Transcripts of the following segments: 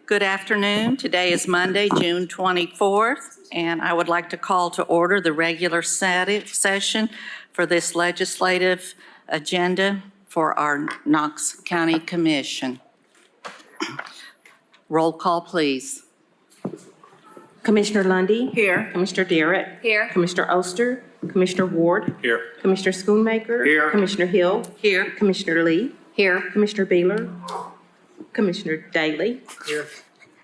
Good afternoon. Today is Monday, June 24th, and I would like to call to order the regular session for this legislative agenda for our Knox County Commission. Roll call, please. Commissioner Lundy. Here. Commissioner Derrick. Here. Commissioner Oster. Commissioner Ward. Here. Commissioner Schoonmaker. Here. Commissioner Hill. Here. Commissioner Lee. Here. Commissioner Beeler. Commissioner Daly. Here.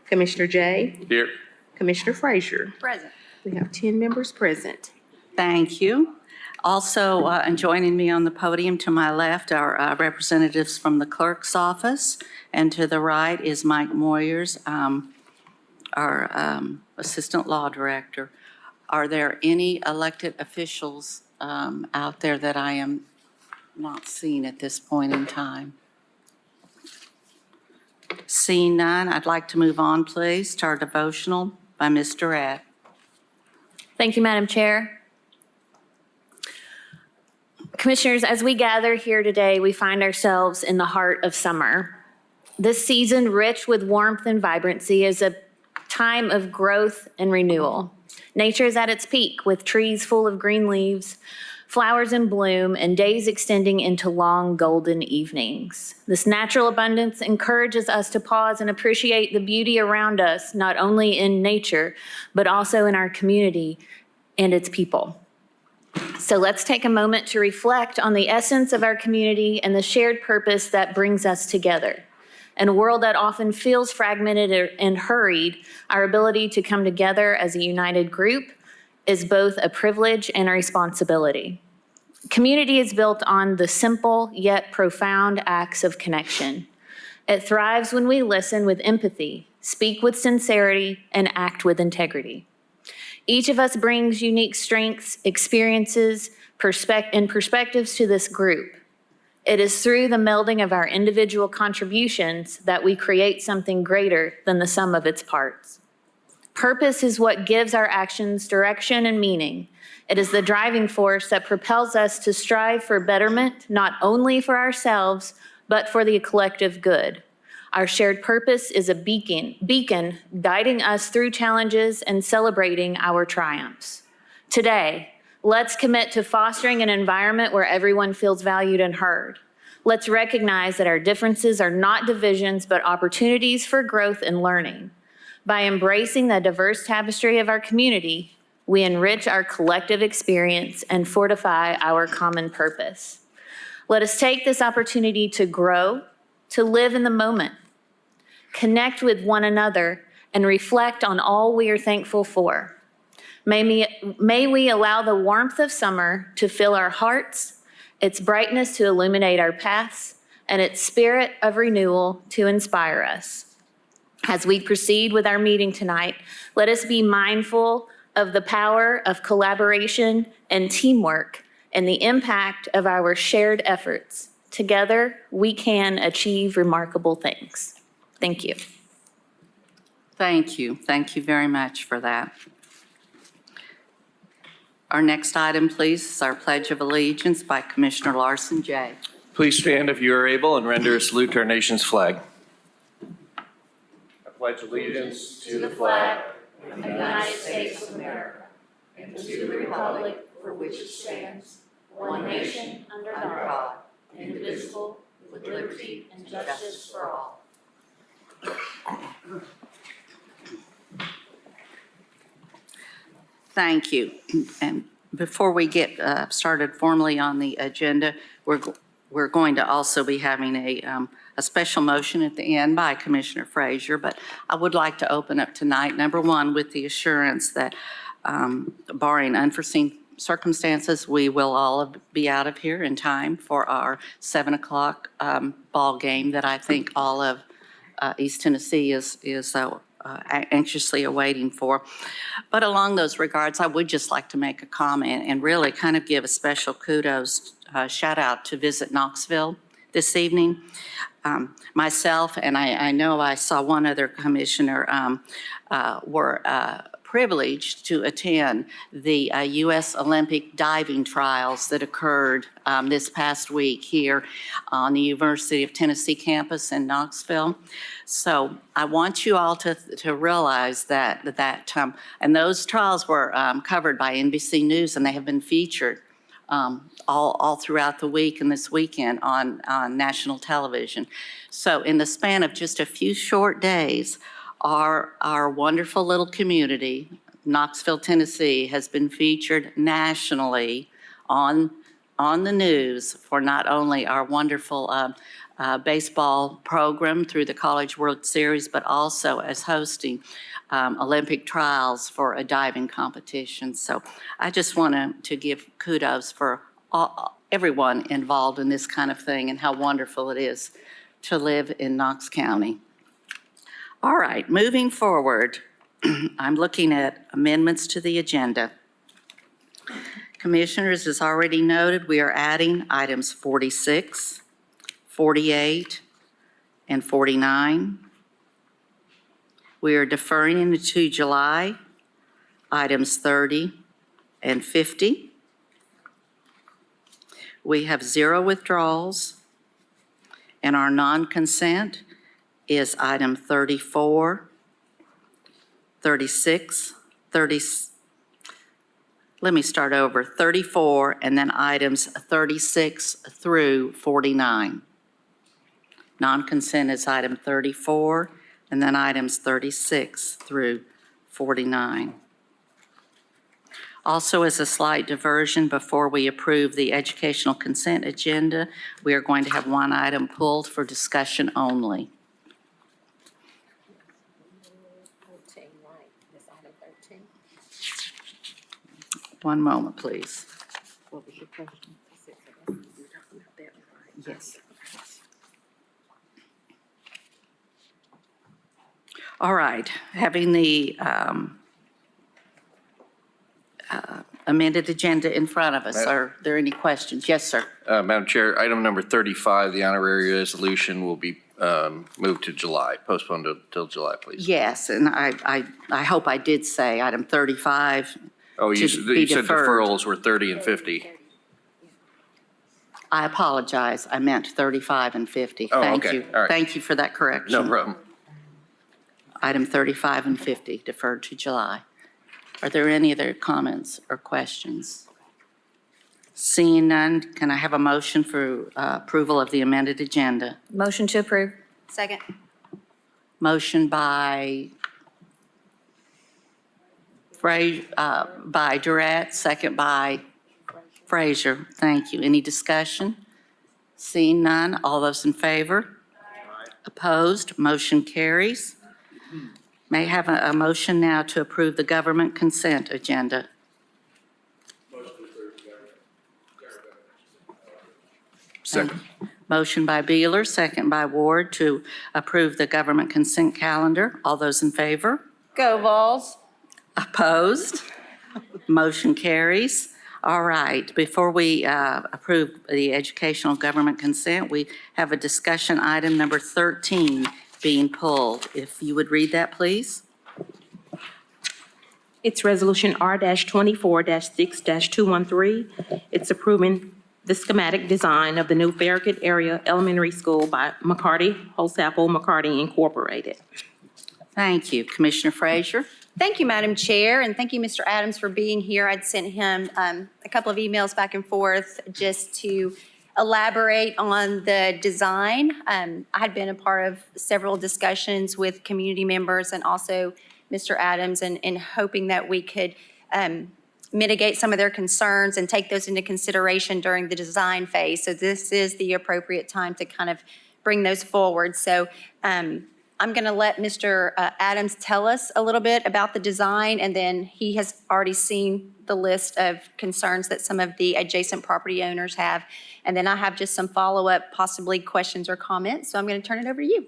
Commissioner Jay. Here. Commissioner Frazier. Present. We have 10 members present. Thank you. Also, and joining me on the podium to my left are representatives from the clerk's office, and to the right is Mike Moyers, our assistant law director. Are there any elected officials out there that I am not seeing at this point in time? Seeing none, I'd like to move on, please, to our devotional by Ms. Durrett. Thank you, Madam Chair. Commissioners, as we gather here today, we find ourselves in the heart of summer. This season, rich with warmth and vibrancy, is a time of growth and renewal. Nature is at its peak, with trees full of green leaves, flowers in bloom, and days extending into long golden evenings. This natural abundance encourages us to pause and appreciate the beauty around us, not only in nature, but also in our community and its people. So let's take a moment to reflect on the essence of our community and the shared purpose that brings us together. In a world that often feels fragmented and hurried, our ability to come together as a united group is both a privilege and a responsibility. Community is built on the simple yet profound acts of connection. It thrives when we listen with empathy, speak with sincerity, and act with integrity. Each of us brings unique strengths, experiences, and perspectives to this group. It is through the melding of our individual contributions that we create something greater than the sum of its parts. Purpose is what gives our actions direction and meaning. It is the driving force that propels us to strive for betterment, not only for ourselves, but for the collective good. Our shared purpose is a beacon guiding us through challenges and celebrating our triumphs. Today, let's commit to fostering an environment where everyone feels valued and heard. Let's recognize that our differences are not divisions, but opportunities for growth and learning. By embracing the diverse tapestry of our community, we enrich our collective experience and fortify our common purpose. Let us take this opportunity to grow, to live in the moment, connect with one another, and reflect on all we are thankful for. May we allow the warmth of summer to fill our hearts, its brightness to illuminate our paths, and its spirit of renewal to inspire us. As we proceed with our meeting tonight, let us be mindful of the power of collaboration and teamwork and the impact of our shared efforts. Together, we can achieve remarkable things. Thank you. Thank you. Thank you very much for that. Our next item, please, is our Pledge of Allegiance by Commissioner Larson J. Please stand if you are able and render a salute to our nation's flag. I pledge allegiance to the flag of the United States of America, and to the republic for which it stands, one nation under God, indivisible, with liberty and justice for all. Thank you. And before we get started formally on the agenda, we're going to also be having a special motion at the end by Commissioner Frazier, but I would like to open up tonight, number one, with the assurance that barring unforeseen circumstances, we will all be out of here in time for our 7 o'clock ball game that I think all of East Tennessee is anxiously awaiting for. But along those regards, I would just like to make a comment and really kind of give a special kudos, shout out to Visit Knoxville this evening. Myself, and I know I saw one other commissioner, were privileged to attend the U.S. Olympic diving trials that occurred this past week here on the University of Tennessee campus in Knoxville. So I want you all to realize that and those trials were covered by NBC News, and they have been featured all throughout the week and this weekend on national television. So in the span of just a few short days, our wonderful little community, Knoxville, Tennessee, has been featured nationally on the news for not only our wonderful baseball program through the College World Series, but also as hosting Olympic trials for a diving competition. So I just want to give kudos for everyone involved in this kind of thing and how wonderful it is to live in Knox County. All right, moving forward, I'm looking at amendments to the agenda. Commissioners, as already noted, we are adding items 46, 48, and 49. We are deferring into July items 30 and 50. We have 0 withdrawals, and our non-consent is item 34, 36, 34, and then items 36 through 49. Non-consent is item 34, and then items 36 through 49. Also, as a slight diversion, before we approve the educational consent agenda, we are going to have one item pulled for discussion only. One moment, please. What was your question? Yes. All right, having the amended agenda in front of us, are there any questions? Yes, sir. Madam Chair, item number 35, the honorary resolution will be moved to July, postponed till July, please. Yes, and I hope I did say item 35. Oh, you to be said deferred. deferrals were 30 and 50. I apologize, I meant 35 and 50. Oh, Thank okay. you. All right. Thank you for that correction. No problem. Item 35 and 50 deferred to July. Are there any other comments or questions? Seeing none, can I have a motion for approval of the amended agenda? Motion to approve. Second. Motion by Durrett, second by Frazier. Thank you. Any discussion? Seeing none, all those in favor? Opposed? Motion carries. May I have a motion now to approve the government consent agenda? Second. Motion by Beeler, second by Ward to approve the government consent calendar. All those in favor? Go Vols. Opposed? Motion carries. All right, before we approve the educational government consent, we have a discussion item number 13 being pulled. If you would read that, please. It's Resolution R-24-6-213. It's approving the schematic design of the new Farragut Area Elementary School by McCarty, Holsapple McCarty Incorporated. Thank you. Commissioner Frazier? Thank you, Madam Chair, and thank you, Mr. Adams, for being here. I'd sent him a couple of emails back and forth just to elaborate on the design. I had been a part of several discussions with community members and also Mr. Adams, and hoping that we could mitigate some of their concerns and take those into consideration during the design phase. So this is the appropriate time to kind of bring those forward. So I'm going to let Mr. Adams tell us a little bit about the design, and then he has already seen the list of concerns that some of the adjacent property owners have. And then I have just some follow-up, possibly questions or comments. So I'm going to turn it over to you.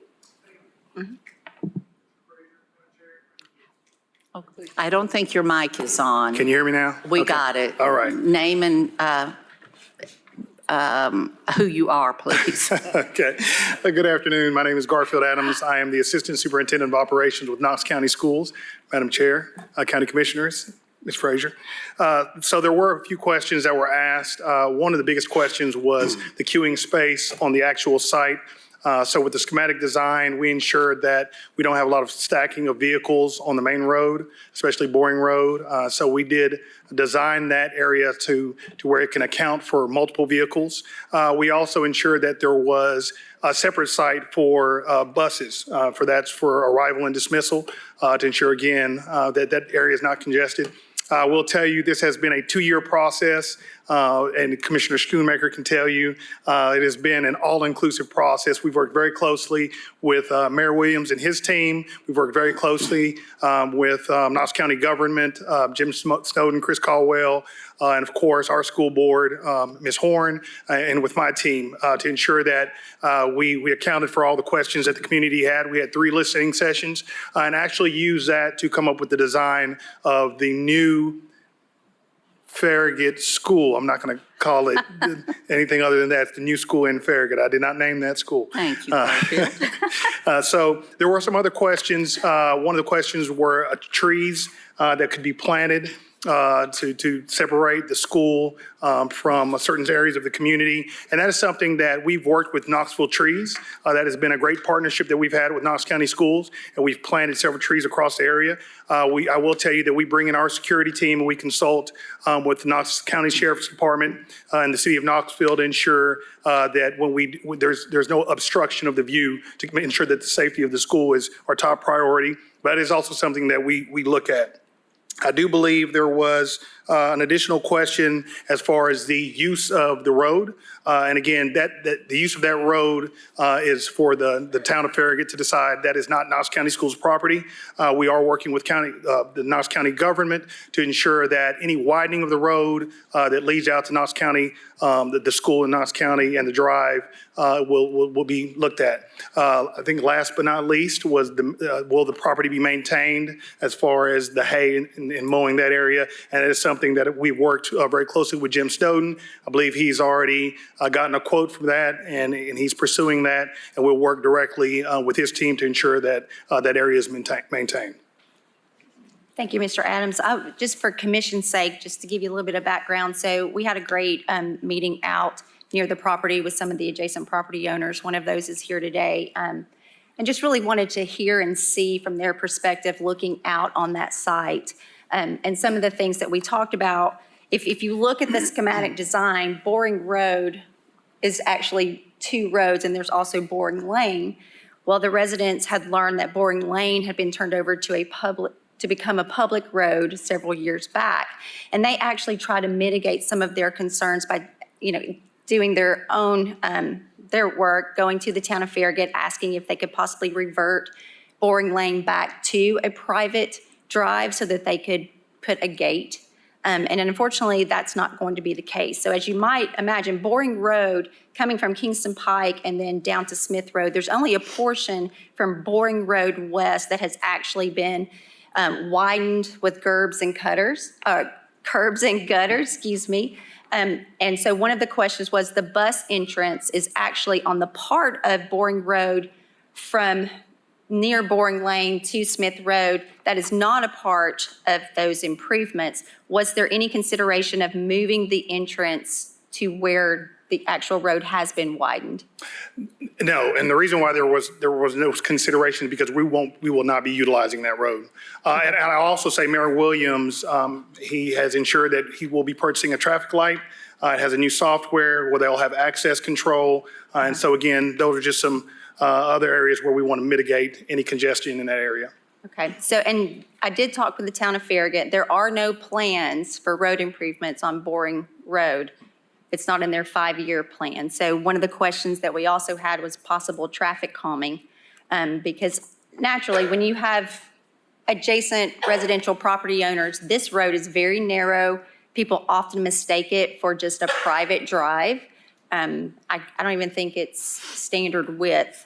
I don't think your mic is on. Can you hear me now? We Okay. got it. All right. Name and who you are, please. Okay. Good afternoon. My name is Garfield Adams. I am the Assistant Superintendent of Operations with Knox County Schools. Madam Chair, County Commissioners, Ms. Frazier. So there were a few questions that were asked. One of the biggest questions was the queuing space on the actual site. So with the schematic design, we ensured that we don't have a lot of stacking of vehicles on the main road, especially Boring Road. So we did design that area to where it can account for multiple vehicles. We also ensured that there was a separate site for buses. That's for arrival and dismissal to ensure, again, that area is not congested. I will tell you, this has been a 2-year process, and Commissioner Schoonmaker can tell you, it has been an all-inclusive process. We've worked very closely with Mayor Williams and his team. We've worked very closely with Knox County government, Jim Snowden, Chris Caldwell, and of course, our school board, Ms. Horn, and with my team to ensure that we accounted for all the questions that the community had. We had 3 listening sessions and actually used that to come up with the design of the new Farragut School. I'm not going to call it anything other than that. It's the new school in Farragut. I did not name that school. Thank you, Garfield. So there were some other questions. One of the questions were trees that could be planted to separate the school from certain areas of the community. And that is something that we've worked with Knoxville Trees. That has been a great partnership that we've had with Knox County Schools, and we've planted several trees across the area. I will tell you that we bring in our security team and we consult with the Knox County Sheriff's Department and the city of Knoxville to ensure that when there's no obstruction of the view, to ensure that the safety of the school is our top priority. But it is also something that we look at. I do believe there was an additional question as far as the use of the road. And again, that the use of that road is for the town of Farragut to decide. That is not Knox County Schools property. We are working with the Knox County government to ensure that any widening of the road that leads out to Knox County, the school in Knox County and the drive will be looked at. I think last but not least was will the property be maintained as far as the hay and mowing that area? And it is something that we've worked very closely with Jim Snowden. I believe he's already gotten a quote from that, and he's pursuing that, and we'll work directly with his team to ensure that that area is maintained. Thank you, Mr. Adams. Just for commission's sake, just to give you a little bit of background, so we had a great meeting out near the property with some of the adjacent property owners. One of those is here today. And just really wanted to hear and see from their perspective looking out on that site. And some of the things that we talked about, if you look at the schematic design, Boring Road is actually 2 roads, and there's also Boring Lane. Well, the residents had learned that Boring Lane had been turned over to become a public road several years back. And they actually try to mitigate some of their concerns by, doing their own, their work, going to the town of Farragut, asking if they could possibly revert Boring Lane back to a private drive so that they could put a gate. And unfortunately, that's not going to be the case. So as you might imagine, Boring Road, coming from Kingston Pike and then down to Smith Road, there's only a portion from Boring Road West that has actually been widened with curbs and gutters, excuse me. And so one of the questions was the bus entrance is actually on the part of Boring Road from near Boring Lane to Smith Road that is not a part of those improvements. Was there any consideration of moving the entrance to where the actual road has been widened? No, and the reason why there was no consideration is because we will not be utilizing that road. And I'll also say Mayor Williams, he has ensured that he will be purchasing a traffic light. It has a new software where they'll have access control. And so again, those are just some other areas where we want to mitigate any congestion in that area. Okay, so, and I did talk with the town of Farragut. There are no plans for road improvements on Boring Road. It's not in their 5-year plan. So one of the questions that we also had was possible traffic calming, because naturally, when you have adjacent residential property owners, this road is very narrow. People often mistake it for just a private drive. I don't even think it's standard width.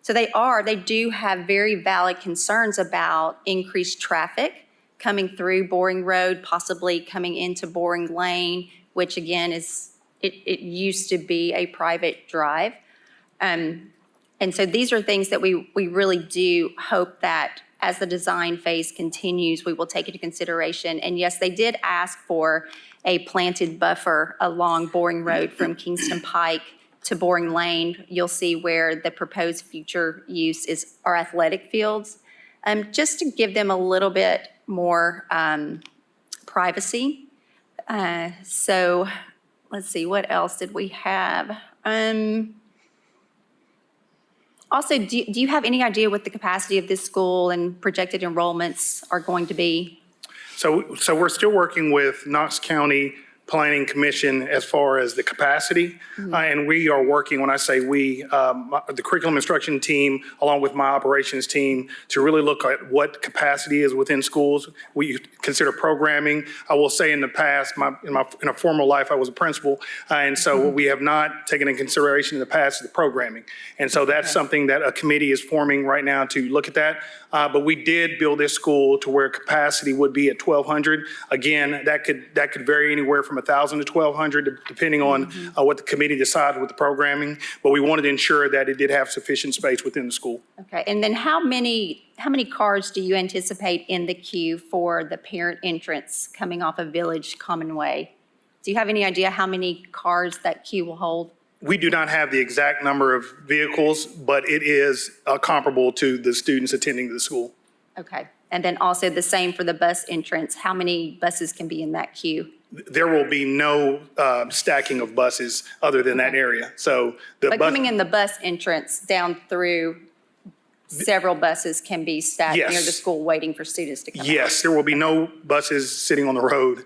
So they do have very valid concerns about increased traffic coming through Boring Road, possibly coming into Boring Lane, which again is it used to be a private drive. And so these are things that we really do hope that as the design phase continues, we will take into consideration. And yes, they did ask for a planted buffer along Boring Road from Kingston Pike to Boring Lane. You'll see where the proposed future use is our athletic fields, just to give them a little bit more privacy. So let's see, what else did we have? Also, do you have any idea what the capacity of this school and projected enrollments are going to be? So we're still working with Knox County Planning Commission as far as the capacity. And we are working, when I say we, the curriculum instruction team, along with my operations team, to really look at what capacity is within schools. We consider programming. I will say in the past, in a former life, I was a principal. And so what we have not taken into consideration in the past is the programming. And so that's something that a committee is forming right now to look at that. But we did build this school to where capacity would be at 1,200. Again, that could vary anywhere from 1,000 to 1,200, depending on what the committee decided with the programming. But we wanted to ensure that it did have sufficient space within the school. Okay, and then how many cars do you anticipate in the queue for the parent entrance coming off of Village Common Way? Do you have any idea how many cars that queue will hold? We do not have the exact number of vehicles, but it is comparable to the students attending the school. Okay, and then also the same for the bus entrance. How many buses can be in that queue? There will be no stacking of buses other than that area. So But coming in the bus entrance down through, several buses can be stacked near the Yes. school waiting for students to come out. Yes, there will be no buses sitting on the road.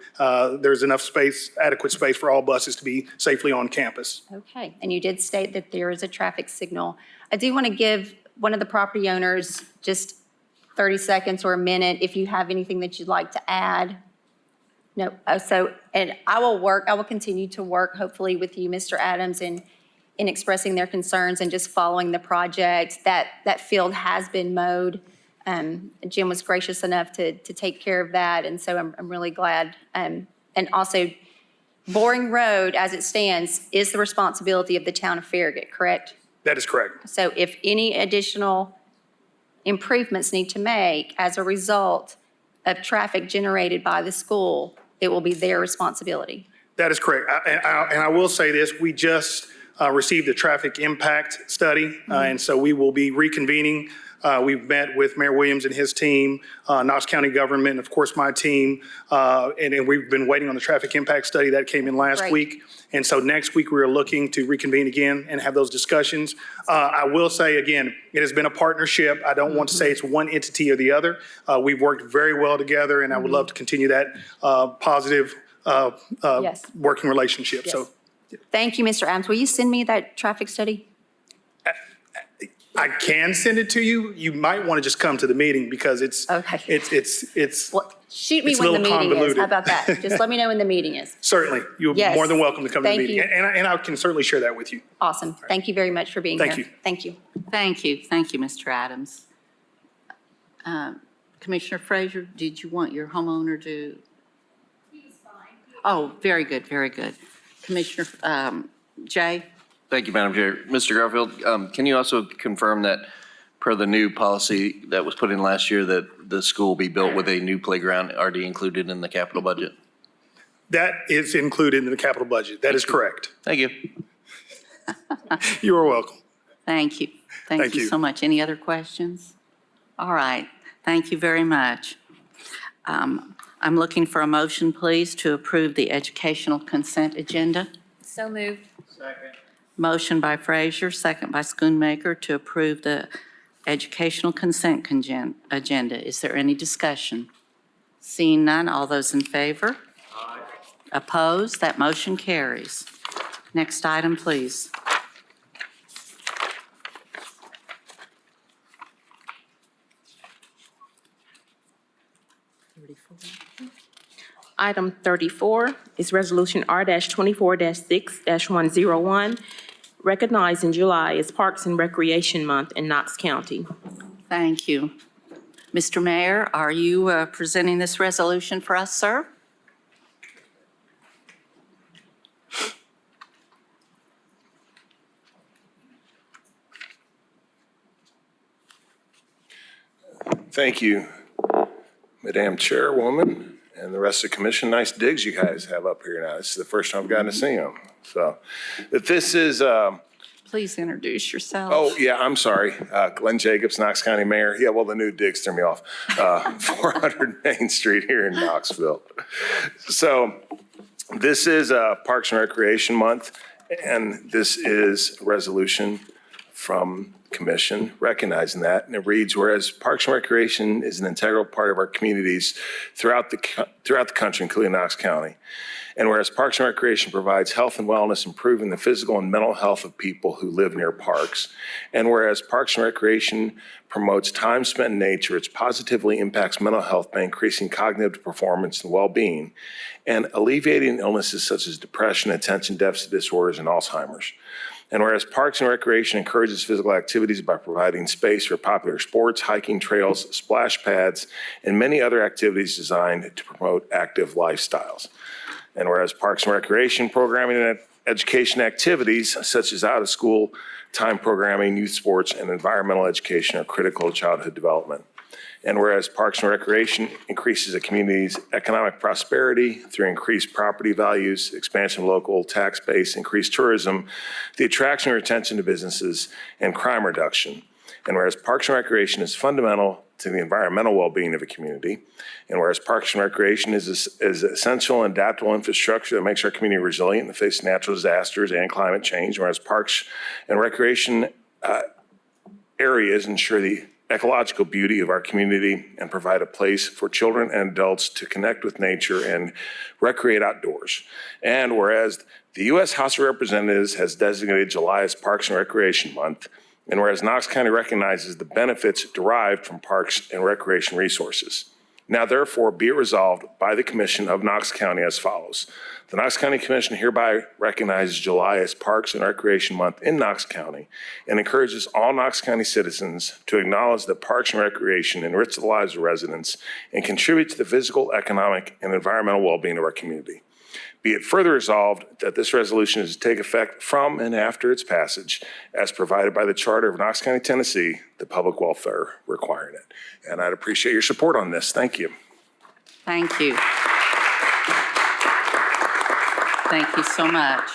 There's enough space, adequate space for all buses to be safely on campus. Okay, and you did state that there is a traffic signal. I do want to give one of the property owners just 30 seconds or a minute if you have anything that you'd like to add. No, and I will continue to work hopefully with you, Mr. Adams, in expressing their concerns and just following the project. That field has been mowed. Jim was gracious enough to take care of that, and so I'm really glad. And also, Boring Road, as it stands, is the responsibility of the town of Farragut, correct? That is correct. So if any additional improvements need to make as a result of traffic generated by the school, it will be their responsibility. That is correct. And I will say this, we just received a traffic impact study, and so we will be reconvening. We've met with Mayor Williams and his team, Knox County government, of course, my team, and we've been waiting on the traffic impact study that came in last Great. week. And so next week, we are looking to reconvene again and have those discussions. I will say again, it has been a partnership. I don't want to say it's one entity or the other. We've worked very well together, and I would love to continue that positive Yes. working relationship. So Thank you, Mr. Adams. Will you send me that traffic study? I can send it to you. You might want to just come to the meeting because it's, Okay. it's Well, shoot me It's a when the little meeting is. convoluted. How about that? Just let me know when the meeting is. certainly, you're Yes. more than welcome to come to the Thank meeting. you. And I can certainly share that with you. Awesome. Thank you very much for being here. Thank you. Thank you. Thank you, Mr. Adams. Commissioner Frazier, did you want your homeowner to? He was fine. Oh, very good, very good. Commissioner Jay? Thank you, Madam Chair. Mr. Garfield, can you also confirm that per the new policy that was put in last year, that the school will be built with a new playground already included in the capital budget? That is included in the capital budget. That is correct. Thank you. You are welcome. Thank you. Thank Thank you you. so much. Any other questions? All right, thank you very much. I'm looking for a motion, please, to approve the educational consent agenda. So moved. Motion by Frazier, second by Schoonmaker to approve the educational consent agenda. Is there any discussion? Seeing none, all those in favor? Aye. Opposed? That motion carries. Next item, please. Item 34 is Resolution R-24-6-101, recognizing July as Parks and Recreation Month in Knox County. Thank you. Mr. Mayor, are you presenting this resolution for us, sir? Thank you, Madam Chairwoman, and the rest of the commission. Nice digs you guys have up here now. This is the first time I've gotten to see them. So, if this is, Please introduce yourself. oh, yeah, I'm sorry. Glenn Jacobs, Knox County Mayor. Yeah, well, the new digs threw me off. 400 Main Street here in Knoxville. So, this is Parks and Recreation Month, and this is a resolution from Commission recognizing that. And it reads, whereas Parks and Recreation is an integral part of our communities throughout the country, including Knox County. And whereas Parks and Recreation provides health and wellness, improving the physical and mental health of people who live near parks. And whereas Parks and Recreation promotes time spent in nature, which positively impacts mental health by increasing cognitive performance and well-being, and alleviating illnesses such as depression, attention deficit disorders, and Alzheimer's. And whereas Parks and Recreation encourages physical activities by providing space for popular sports, hiking trails, splash pads, and many other activities designed to promote active lifestyles. And whereas Parks and Recreation programming and education activities such as out-of-school time programming, youth sports, and environmental education are critical to childhood development. And whereas Parks and Recreation increases a community's economic prosperity through increased property values, expansion of local tax base, increased tourism, the attraction and retention of businesses, and crime reduction. And whereas Parks and Recreation is fundamental to the environmental well-being of a community, and whereas Parks and Recreation is essential and adaptable infrastructure that makes our community resilient in the face of natural disasters and climate change, whereas Parks and Recreation areas ensure the ecological beauty of our community and provide a place for children and adults to connect with nature and recreate outdoors. And whereas the U.S. House of Representatives has designated July as Parks and Recreation Month, and whereas Knox County recognizes the benefits derived from parks and recreation resources. Now therefore be it resolved by the Commission of Knox County as follows. The Knox County Commission hereby recognizes July as Parks and Recreation Month in Knox County and encourages all Knox County citizens to acknowledge that parks and recreation enrich the lives of residents and contribute to the physical, economic, and environmental well-being of our community. Be it further resolved that this resolution is to take effect from and after its passage as provided by the Charter of Knox County, Tennessee, the public welfare requiring it. And I'd appreciate your support on this. Thank you. Thank you. Thank you so much.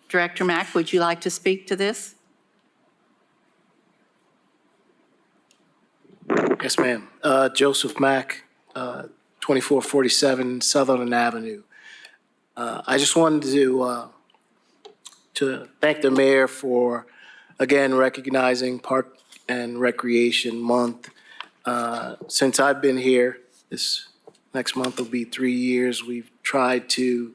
Director Mack, would you like to speak to this? Yes, ma'am. Joseph Mack, 2447 Sutherland Avenue. I just wanted to thank the mayor for, again, recognizing Park and Recreation Month. Since I've been here, this next month will be 3 years, we've tried to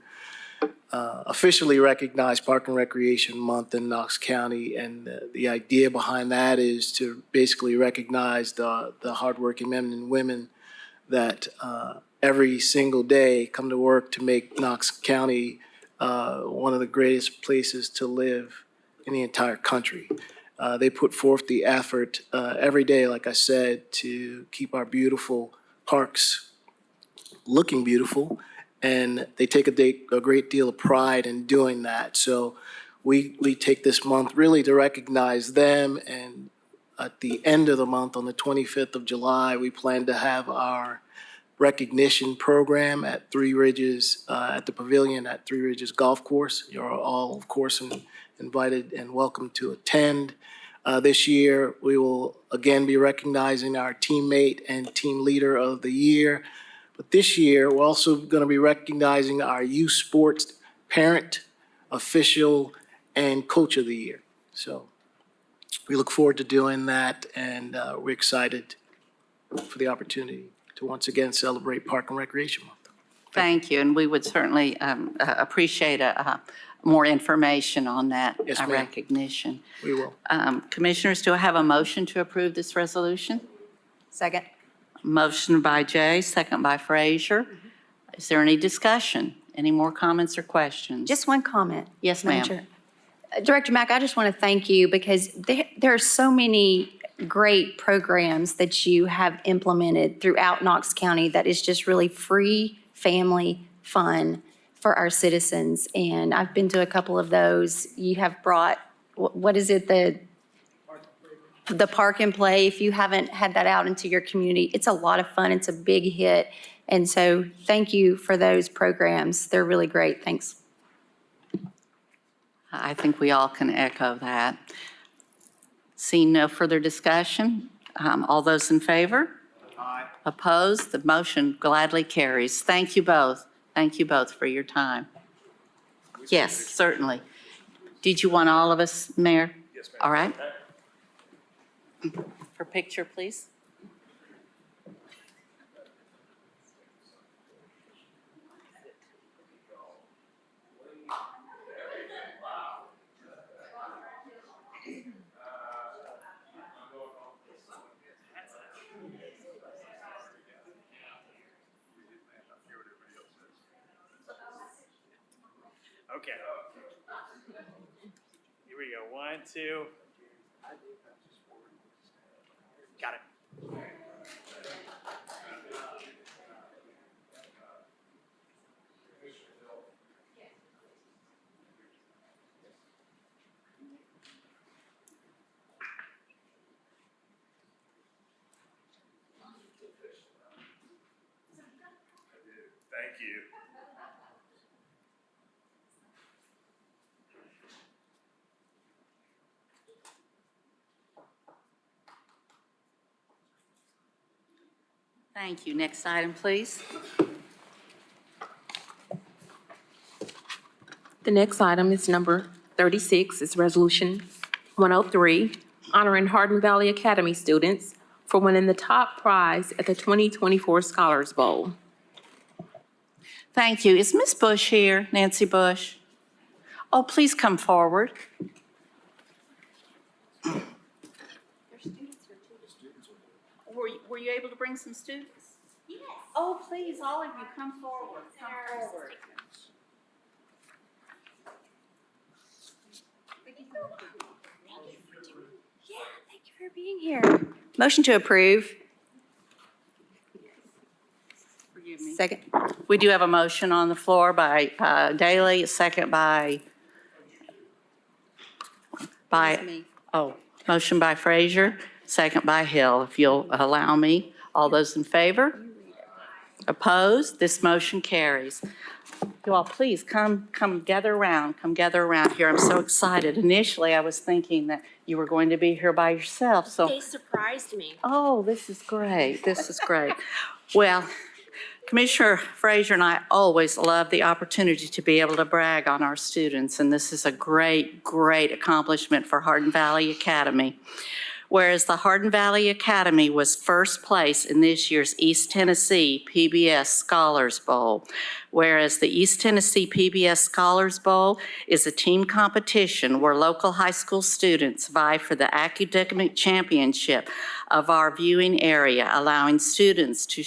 officially recognize Park and Recreation Month in Knox County. And the idea behind that is to basically recognize the hardworking men and women that every single day come to work to make Knox County one of the greatest places to live in the entire country. They put forth the effort every day, like I said, to keep our beautiful parks looking beautiful, and they take a great deal of pride in doing that. So we take this month really to recognize them, and at the end of the month, on the 25th of July, we plan to have our recognition program at Three Ridges, at the pavilion at Three Ridges Golf Course. You're all, of course, invited and welcome to attend. This year, we will again be recognizing our teammate and team leader of the year. But this year, we're also going to be recognizing our youth sports parent, official, and coach of the year. So we look forward to doing that, and we're excited for the opportunity to once again celebrate Park and Recreation Month. Thank you, and we would certainly appreciate more information on that Yes, ma'am. recognition. We will. Commissioners, do I have a motion to approve this resolution? Second. Motion by Jay, second by Frazier. Is there any discussion? Any more comments or questions? Just one comment. Yes, Madam ma'am. Chair. Director Mack, I just want to thank you because there are so many great programs that you have implemented throughout Knox County that is just really free, family, fun for our citizens. And I've been to a couple of those. You have brought, what is it, the the Park and Play, if you haven't had that out into your community, it's a lot of fun. It's a big hit. And so thank you for those programs. They're really great. Thanks. I think we all can echo that. Seeing no further discussion, all those in favor? Aye. Opposed? The motion gladly carries. Thank you both. Thank you both for your time. Yes, certainly. Did you want all of us, Mayor? Yes, ma'am. All right. For picture, please. Okay. Here we go. 1, 2. Got it. Thank you. Thank you. Next item, please. The next item is number 36, is Resolution 103, honoring Hardin Valley Academy students for winning the top prize at the 2024 Scholars Bowl. Thank you. Is Ms. Bush here, Nancy Bush? Oh, please come forward. Were you able to bring some students? Yes. Oh, please, all of you, come forward. Come forward. Yeah, thank you for being here. Motion to approve. Forgive me. Second. We do have a motion on the floor by Daley, a second by, Me. motion by Frazier, second by Hill, if you'll allow me. All those in favor? Opposed? This motion carries. You all, please come gather around here. I'm so excited. Initially, I was thinking that you were going to be here by yourself, so. They surprised me. Oh, this is great. This is great. Well, Commissioner Frazier and I always love the opportunity to be able to brag on our students, and this is a great, great accomplishment for Hardin Valley Academy. Whereas the Hardin Valley Academy was first place in this year's East Tennessee PBS Scholars Bowl. Whereas the East Tennessee PBS Scholars Bowl is a team competition where local high school students vie for the academic championship of our viewing area, allowing students to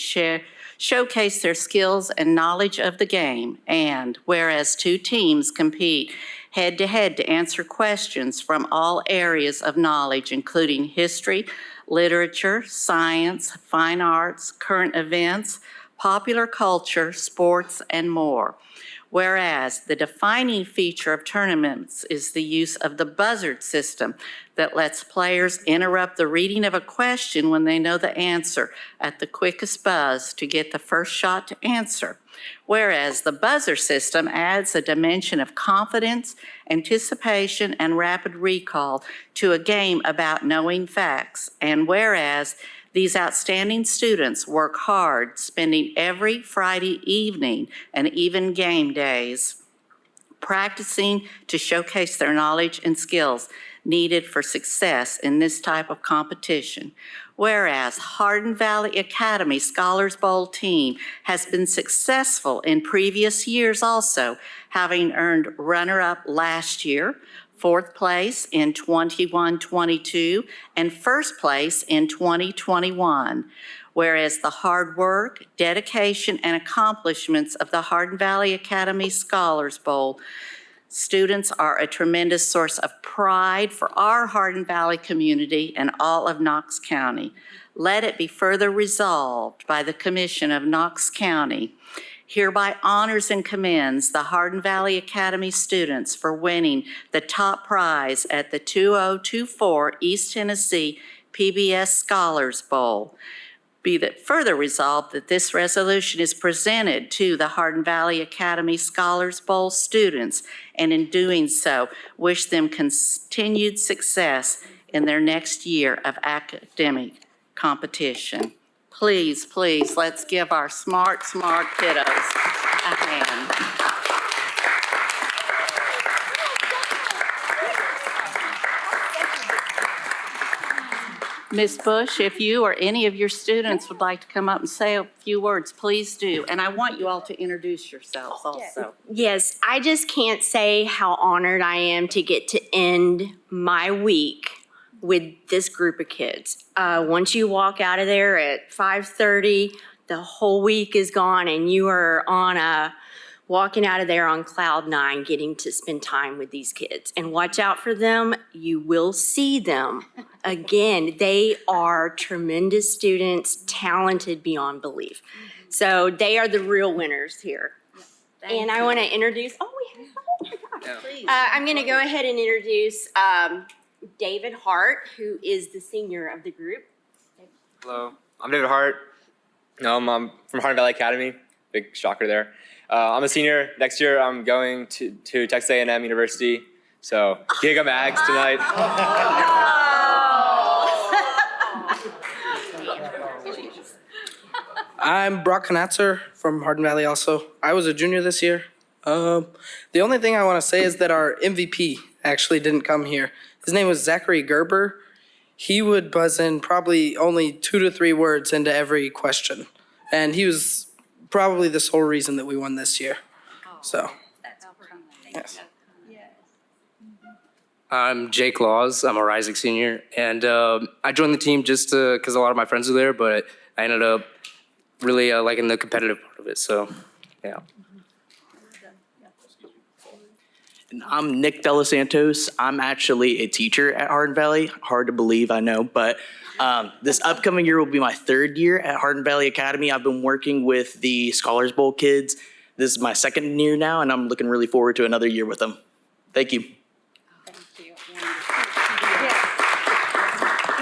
showcase their skills and knowledge of the game. And whereas 2 teams compete head-to-head to answer questions from all areas of knowledge, including history, literature, science, fine arts, current events, popular culture, sports, and more. Whereas the defining feature of tournaments is the use of the buzzard system that lets players interrupt the reading of a question when they know the answer at the quickest buzz to get the first shot to answer. Whereas the buzzer system adds a dimension of confidence, anticipation, and rapid recall to a game about knowing facts. And whereas these outstanding students work hard, spending every Friday evening and even game days practicing to showcase their knowledge and skills needed for success in this type of competition. Whereas Hardin Valley Academy Scholars Bowl team has been successful in previous years also, having earned runner-up last year, 4th place in 21-22, and 1st place in 2021. Whereas the hard work, dedication, and accomplishments of the Hardin Valley Academy Scholars Bowl students are a tremendous source of pride for our Hardin Valley community and all of Knox County. Let it be further resolved by the Commission of Knox County. hereby honors and commends the Hardin Valley Academy students for winning the top prize at the 2024 East Tennessee PBS Scholars Bowl. Be that further resolved that this resolution is presented to the Hardin Valley Academy Scholars Bowl students, and in doing so, wish them continued success in their next year of academic competition. Please, please, let's give our smart kiddos a hand. Ms. Bush, if you or any of your students would like to come up and say a few words, please do. And I want you all to introduce yourselves also. Yes, I just can't say how honored I am to get to end my week with this group of kids. Once you walk out of there at 5:30, the whole week is gone and you are walking out of there on cloud nine, getting to spend time with these kids. And watch out for them. You will see them again. They are tremendous students, talented beyond belief. So they are the real winners here. And I want to introduce, I'm going to go ahead and introduce David Hart, who is the senior of the group. Hello, I'm David Hart. I'm from Hardin Valley Academy. Big shocker there. I'm a senior. Next year, I'm going to Texas A&M University. So, gig 'em Ags tonight. I'm Brock Knatzer from Hardin Valley also. I was a junior this year. The only thing I want to say is that our MVP actually didn't come here. His name was Zachary Gerber. He would buzz in probably only 2 to 3 words into every question. And he was probably the sole reason that we won this year. So, yes. I'm Jake Laws. I'm a rising senior. And I joined the team just because a lot of my friends were there, but I ended up really liking the competitive part of it. So, yeah. And I'm Nick Delasantos. I'm actually a teacher at Hardin Valley. Hard to believe, I know, but this upcoming year will be my 3rd year at Hardin Valley Academy. I've been working with the Scholars Bowl kids. This is my 2nd year now, and I'm looking really forward to another year with them. Thank you.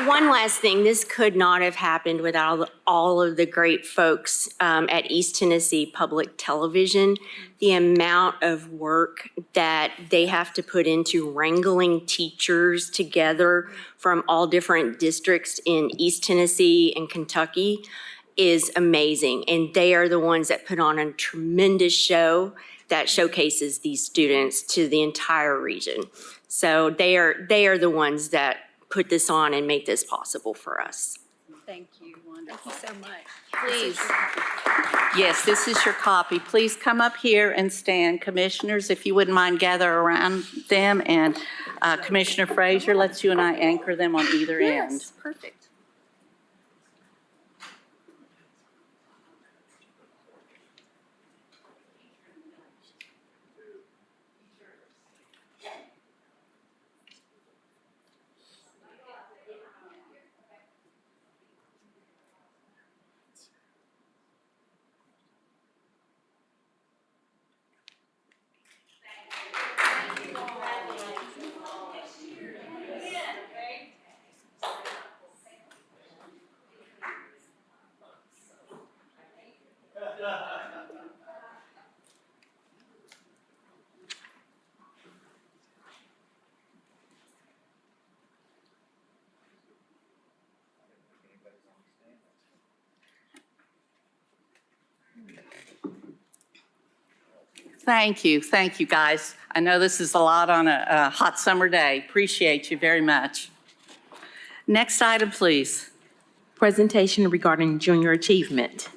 One last thing, this could not have happened without all of the great folks at East Tennessee Public Television. The amount of work that they have to put into wrangling teachers together from all different districts in East Tennessee and Kentucky is amazing. And they are the ones that put on a tremendous show that showcases these students to the entire region. So they are the ones that put this on and make this possible for us. Thank you. Thank you so much. Please. Yes, this is your copy. Please come up here and stand. Commissioners, if you wouldn't mind, gather around them. And Commissioner Frazier, let's you and I anchor them on either end. Yes, perfect. Thank you, guys. I know this is a lot on a hot summer day. Appreciate you very much. Next item, please. Presentation regarding junior achievement.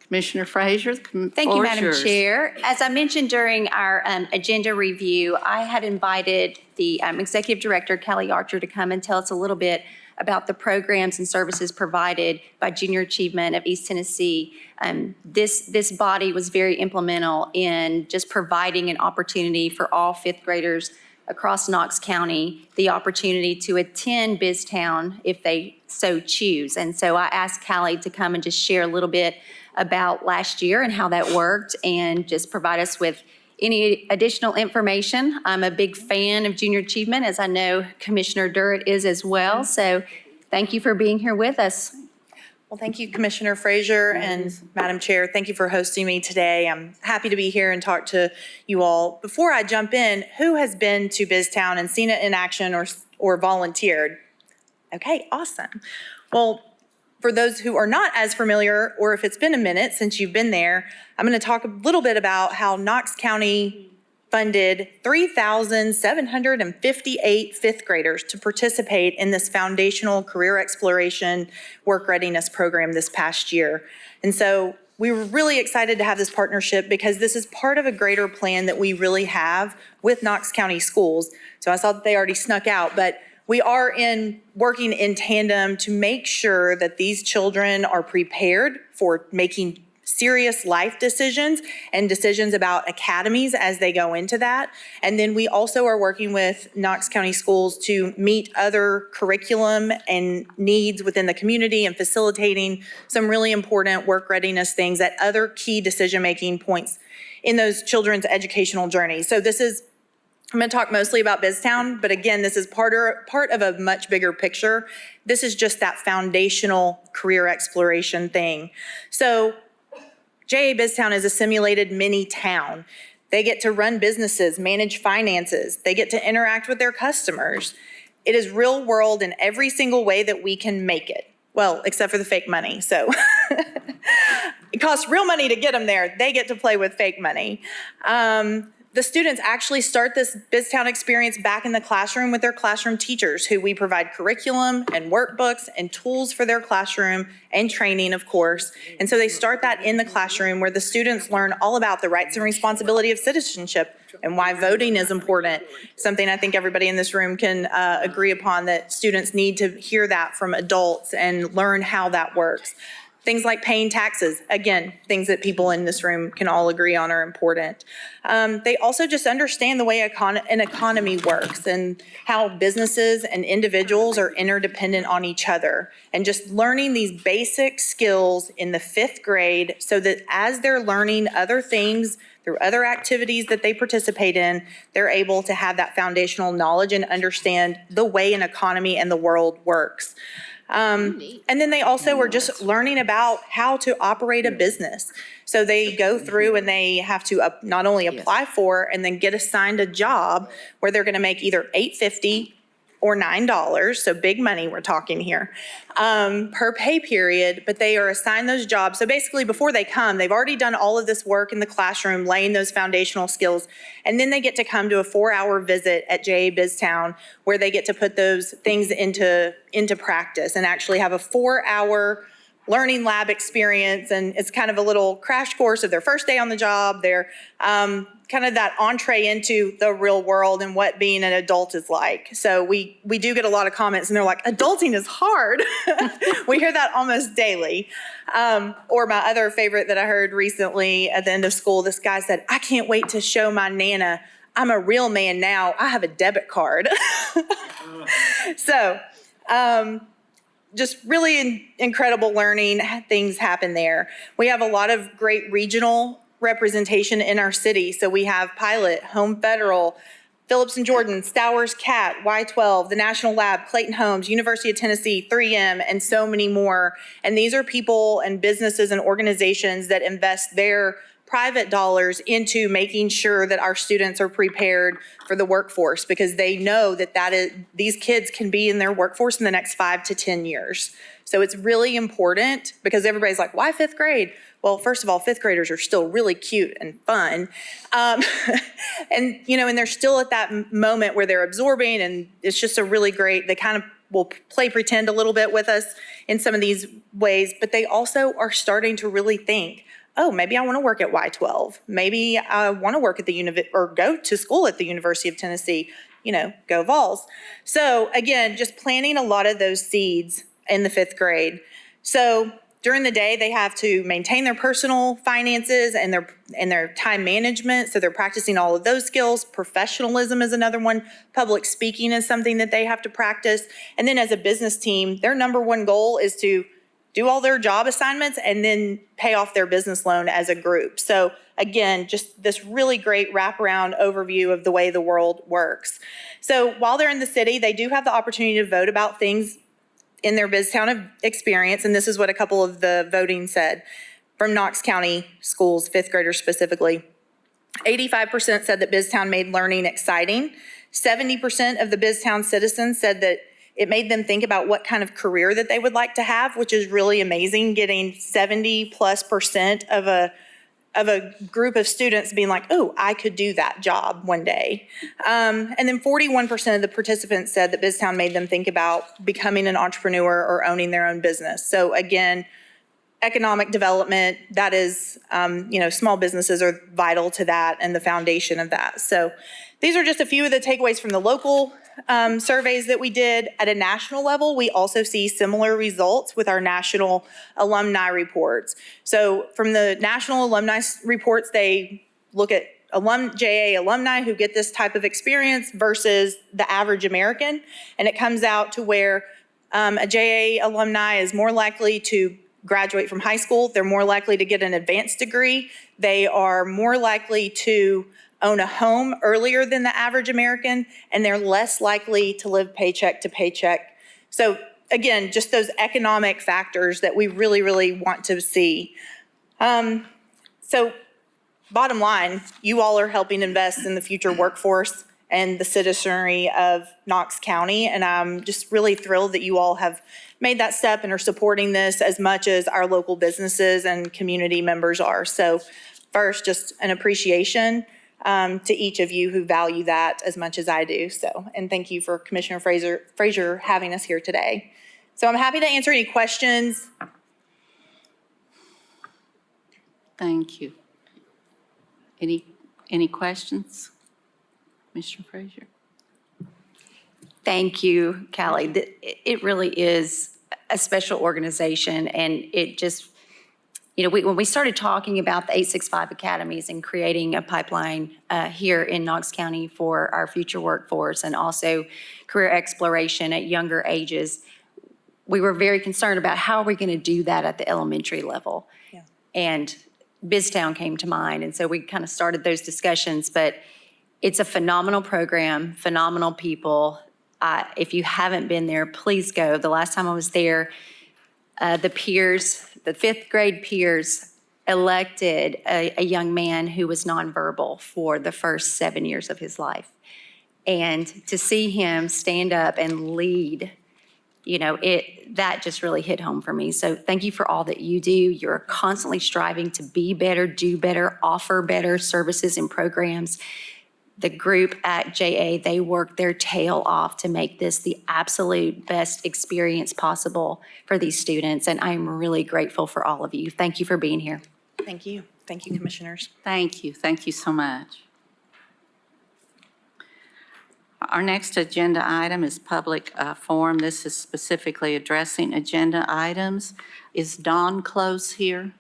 Commissioner Frazier, Thank you, Madam Chair. As I mentioned during our agenda review, I had invited the Executive Director, Kelly Archer, to come and tell us a little bit about the programs and services provided by Junior Achievement of East Tennessee. This body was very implemental in just providing an opportunity for all 5th graders across Knox County the opportunity to attend BizTown if they so choose. And so I asked Callie to come and just share a little bit about last year and how that worked and just provide us with any additional information. I'm a big fan of junior achievement, as I know Commissioner Durrett is as well. So thank you for being here with us. Well, thank you, Commissioner Frazier and Madam Chair. Thank you for hosting me today. I'm happy to be here and talk to you all. Before I jump in, who has been to BizTown and seen it in action or volunteered? Okay, awesome. Well, for those who are not as familiar, or if it's been a minute since you've been there, I'm going to talk a little bit about how Knox County funded 3,758 fifth graders to participate in this foundational career exploration work readiness program this past year. And so we were really excited to have this partnership because this is part of a greater plan that we really have with Knox County Schools. So I saw that they already snuck out, but we are working in tandem to make sure that these children are prepared for making serious life decisions and decisions about academies as they go into that. And then we also are working with Knox County Schools to meet other curriculum and needs within the community and facilitating some really important work readiness things at other key decision-making points in those children's educational journeys. So I'm going to talk mostly about BizTown, but again, this is part of a much bigger picture. This is just that foundational career exploration thing. So JA BizTown is a simulated mini town. They get to run businesses, manage finances. They get to interact with their customers. It is real world in every single way that we can make it. Well, except for the fake money. So it costs real money to get them there. They get to play with fake money. The students actually start this BizTown experience back in the classroom with their classroom teachers, who we provide curriculum and workbooks and tools for their classroom and training, of course. And so they start that in the classroom where the students learn all about the rights and responsibility of citizenship and why voting is important. Something I think everybody in this room can agree upon, that students need to hear that from adults and learn how that works. Things like paying taxes, again, things that people in this room can all agree on are important. They also just understand the way an economy works and how businesses and individuals are interdependent on each other. And just learning these basic skills in the fifth grade so that as they're learning other things through other activities that they participate in, they're able to have that foundational knowledge and understand the way an economy and the world works. And then they also are just learning about how to operate a business. So they go through and they have to not only apply for and then get assigned a job where they're going to make either $8.50 or $9, so big money we're talking here, per pay period, but they are assigned those jobs. So basically before they come, they've already done all of this work in the classroom, laying those foundational skills, and then they get to come to a 4-hour visit at JA BizTown where they get to put those things into practice and actually have a 4-hour learning lab experience. And it's kind of a little crash course of their first day on the job. They're kind of that entree into the real world and what being an adult is like. So we do get a lot of comments and they're like, adulting is hard. We hear that almost daily. Or my other favorite that I heard recently at the end of school, this guy said, I can't wait to show my Nana I'm a real man now. I have a debit card. So just really incredible learning things happen there. We have a lot of great regional representation in our city. So we have Pilot, Home Federal, Phillips and Jordan, Stowers Cat, Y12, the National Lab, Clayton Homes, University of Tennessee, 3M, and so many more. And these are people and businesses and organizations that invest their private dollars into making sure that our students are prepared for the workforce, because they know that these kids can be in their workforce in the next 5 to 10 years. So it's really important, because everybody's like, why fifth grade? Well, first of all, fifth graders are still really cute and fun. And they're still at that moment where they're absorbing, and it's just a really great, they kind of will play pretend a little bit with us in some of these ways, but they also are starting to really think, oh, maybe I want to work at Y12. Maybe I want to work at or go to school at the University of Tennessee, go Vols. So again, just planting a lot of those seeds in the fifth grade. So during the day, they have to maintain their personal finances and their time management. So they're practicing all of those skills. Professionalism is another one. Public speaking is something that they have to practice. And then as a business team, their number one goal is to do all their job assignments and then pay off their business loan as a group. So again, just this really great wraparound overview of the way the world works. So while they're in the city, they do have the opportunity to vote about things in their BizTown experience, and this is what a couple of the voting said from Knox County schools, fifth graders specifically. 85% said that BizTown made learning exciting. 70% of the BizTown citizens said that it made them think about what kind of career that they would like to have, which is really amazing, getting 70+% of a group of students being like, oh, I could do that job one day. And then 41% of the participants said that BizTown made them think about becoming an entrepreneur or owning their own business. So again, economic development, that is, small businesses are vital to that and the foundation of that. So these are just a few of the takeaways from the local surveys that we did. At a national level, we also see similar results with our national alumni reports. So from the national alumni reports, they look at JA alumni who get this type of experience versus the average American. And it comes out to where a JA alumni is more likely to graduate from high school. They're more likely to get an advanced degree. They are more likely to own a home earlier than the average American, and they're less likely to live paycheck to paycheck. So again, just those economic factors that we really, really want to see. So bottom line, you all are helping invest in the future workforce and the citizenry of Knox County, and I'm just really thrilled that you all have made that step and are supporting this as much as our local businesses and community members are. So first, just an appreciation to each of you who value that as much as I do. So, and thank you for Commissioner Frazier having us here today. So I'm happy to answer any questions. Thank you. Any questions? Commissioner Frazier? Thank you, Callie. It really is a special organization, and it just, when we started talking about the 865 academies and creating a pipeline here in Knox County for our future workforce and also career exploration at younger ages, we were very concerned about how are we going to do that at the elementary level. Yeah. And BizTown came to mind, and so we kind of started those discussions, but it's a phenomenal program, phenomenal people. If you haven't been there, please go. The last time I was there, the peers, the fifth grade peers elected a young man who was nonverbal for the first 7 years of his life. And to see him stand up and lead, that just really hit home for me. So thank you for all that you do. You're constantly striving to be better, do better, offer better services and programs. The group at JA, they work their tail off to make this the absolute best experience possible for these students. And I'm really grateful for all of you. Thank you for being here. Thank you. Thank you, commissioners. Thank you. Thank you so much. Our next agenda item is public forum. This is specifically addressing agenda items. Is Dawn Close here?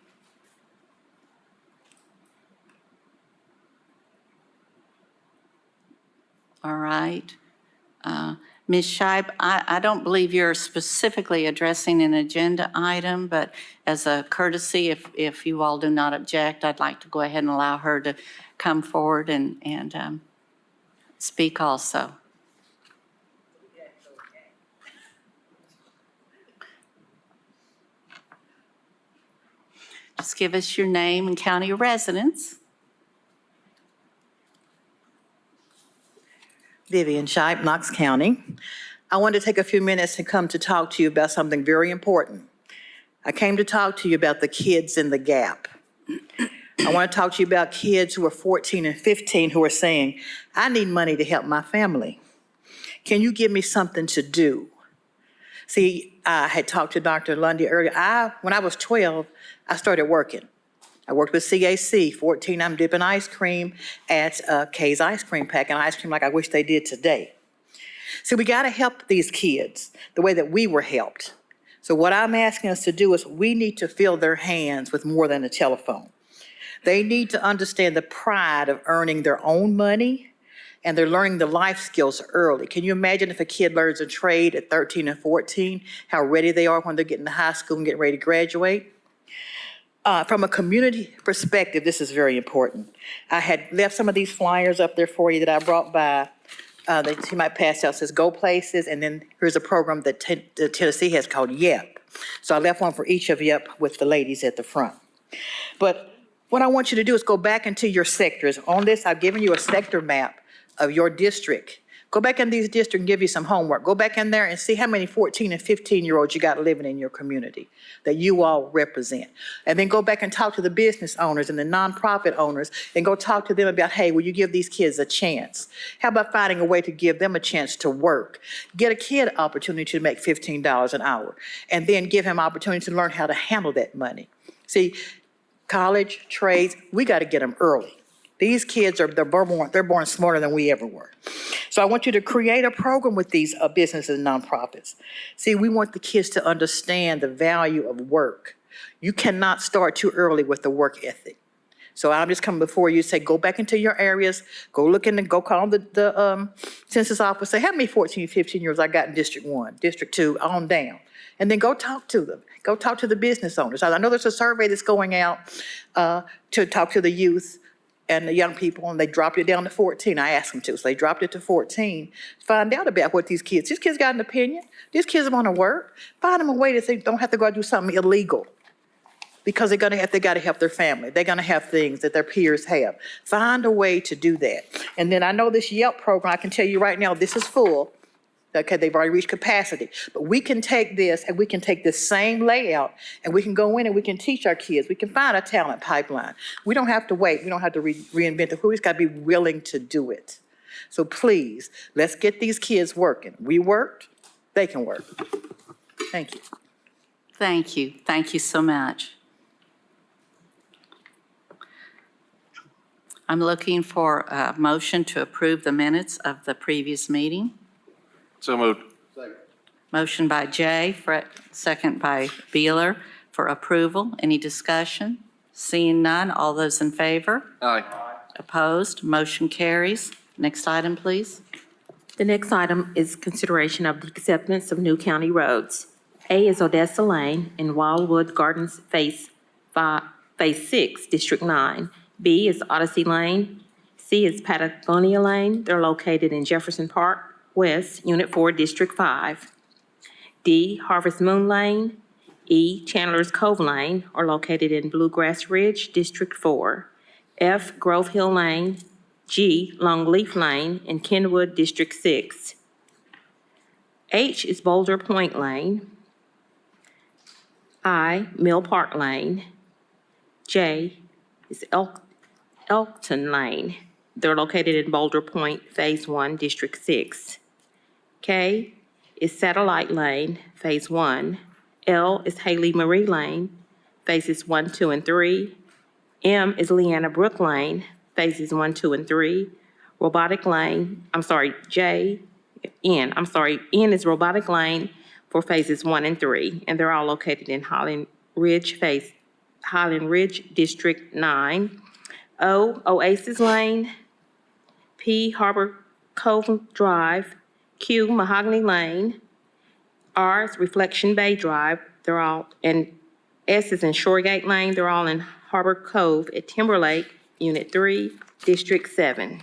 All right. Ms. Scheib, I don't believe you're specifically addressing an agenda item, but as a courtesy, if you all do not object, I'd like to go ahead and allow her to come forward and speak also. Just give us your name and county of residence. Vivian Scheib, Knox County. I wanted to take a few minutes to come to talk to you about something very important. I came to talk to you about the kids in the gap. I want to talk to you about kids who are 14 and 15 who are saying, I need money to help my family. Can you give me something to do? See, I had talked to Dr. Lundy earlier. When I was 12, I started working. I worked with CAC. 14, I'm dipping ice cream at Kay's Ice Cream, packing ice cream like I wish they did today. So we got to help these kids the way that we were helped. So what I'm asking us to do is we need to fill their hands with more than a telephone. They need to understand the pride of earning their own money, and they're learning the life skills early. Can you imagine if a kid learns a trade at 13 and 14, how ready they are when they're getting to high school and getting ready to graduate? From a community perspective, this is very important. I had left some of these flyers up there for you that I brought by, that you might pass out, says Go Places, and then here's a program that Tennessee has called YEP. So I left one for each of you up with the ladies at the front. But what I want you to do is go back into your sectors. On this, I've given you a sector map of your district. Go back in these districts and give you some homework. Go back in there and see how many 14 and 15-year-olds you got living in your community that you all represent. And then go back and talk to the business owners and the nonprofit owners and go talk to them about, hey, will you give these kids a chance? How about finding a way to give them a chance to work? Get a kid an opportunity to make $15 an hour and then give him opportunity to learn how to handle that money. See, college, trades, we got to get them early. These kids they're born smarter than we ever were. So I want you to create a program with these businesses and nonprofits. See, we want the kids to understand the value of work. You cannot start too early with the work ethic. So I'm just coming before you, say, go back into your areas, go look in and go call the census office, say, how many 14, 15-year-olds I got in District 1, District 2, on down. And then go talk to them. Go talk to the business owners. I know there's a survey that's going out to talk to the youth and the young people, and they dropped it down to 14. I asked them to, so they dropped it to 14. Find out about what these kids got an opinion. These kids want to work. Find them a way that they don't have to go do something illegal, because they got to help their family. They're going to have things that their peers have. Find a way to do that. And then I know this Yelp program, I can tell you right now, this is full. Okay, they've already reached capacity. But we can take this and we can take this same layout and we can go in and we can teach our kids. We can find a talent pipeline. We don't have to wait. We don't have to reinvent the wheel. We just got to be willing to do it. So please, let's get these kids working. We worked, they can work. Thank you. Thank you. Thank you so much. I'm looking for a motion to approve the minutes of the previous meeting. So moved. Motion by Jay, second by Beeler for approval. Any discussion? Seeing none, all those in favor? Aye. Opposed? Motion carries. Next item, please. The next item is consideration of the acceptance of new county roads. A is Odessa Lane in Wildwood Gardens, Phase 6, District 9. B is Odyssey Lane. C is Patagonia Lane. They're located in Jefferson Park West, Unit 4, District 5. D, Harvest Moon Lane. E, Chandler's Cove Lane are located in Bluegrass Ridge, District 4. F, Grove Hill Lane. G, Longleaf Lane in Kenwood, District 6. H is Boulder Point Lane. I, Mill Park Lane. J is Elkton Lane. They're located in Boulder Point, Phase 1, District 6. K is Satellite Lane, Phase 1. L is Haley Marie Lane, Phases 1, 2, and 3. M is Leanna Brook Lane, Phases 1, 2, and 3. N is Robotic Lane for Phases 1 and 3, and they're all located in Highland Ridge, District 9. O, Oasis Lane. P, Harbor Cove Drive. Q, Mahogany Lane. R is Reflection Bay Drive. They're all, and S is in Shoregate Lane. They're all in Harbor Cove at Timberlake, Unit 3, District 7.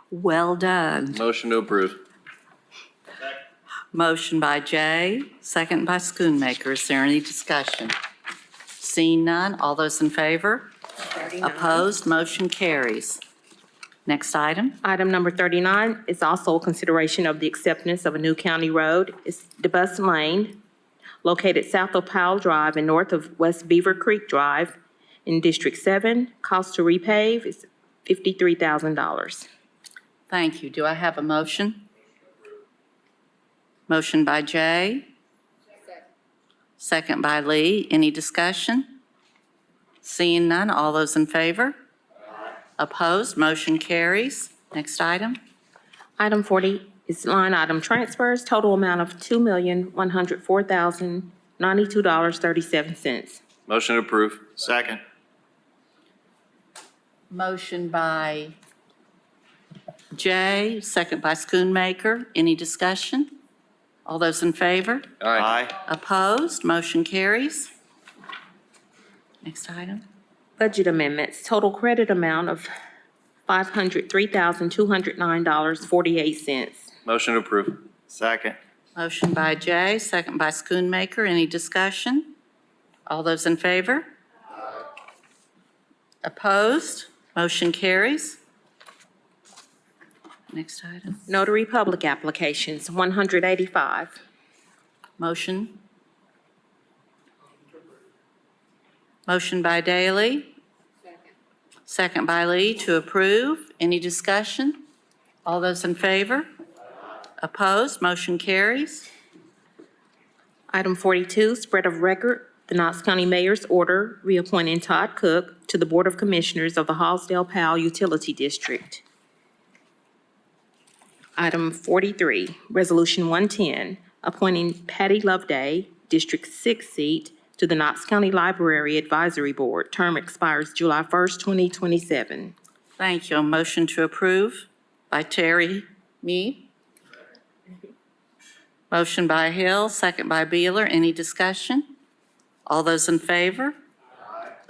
Well done. Motion to approve. Motion by Jay, second by Schoonmaker. Is there any discussion? Seeing none, all those in favor? Opposed? Motion carries. Next item. Item number 39 is also a consideration of the acceptance of a new county road. It's DeBus Lane, located south of Powell Drive and north of West Beaver Creek Drive in District 7. Cost to repave is $53,000. Thank you. Do I have a motion? Motion by Jay. Second by Lee. Any discussion? Seeing none, all those in favor? Opposed? Motion carries. Next item. Item 40 is line item transfers, total amount of $2,104,092.37. Motion to approve. Second. Motion by Jay, second by Schoonmaker. Any discussion? All those in favor? Aye. Opposed? Motion carries. Next item. Budget amendments, total credit amount of $503,209.48. Motion to approve. Second. Motion by Jay, second by Schoonmaker. Any discussion? All those in favor? Opposed? Motion carries. Next item. Notary public applications, 185. Motion. Motion by Daley. Second by Lee to approve. Any discussion? All those in favor? Opposed? Motion carries. Item 42, spread of record, the Knox County Mayor's order reappointing Todd Cook to the Board of Commissioners of the Hallsdale-Powell Utility District. Item 43, Resolution 110, appointing Patty Loveday, District 6 seat, to the Knox County Library Advisory Board. Term expires July 1st, 2027. Thank you. A motion to approve by Terry Mead. Motion by Hill, second by Beeler. Any discussion? All those in favor?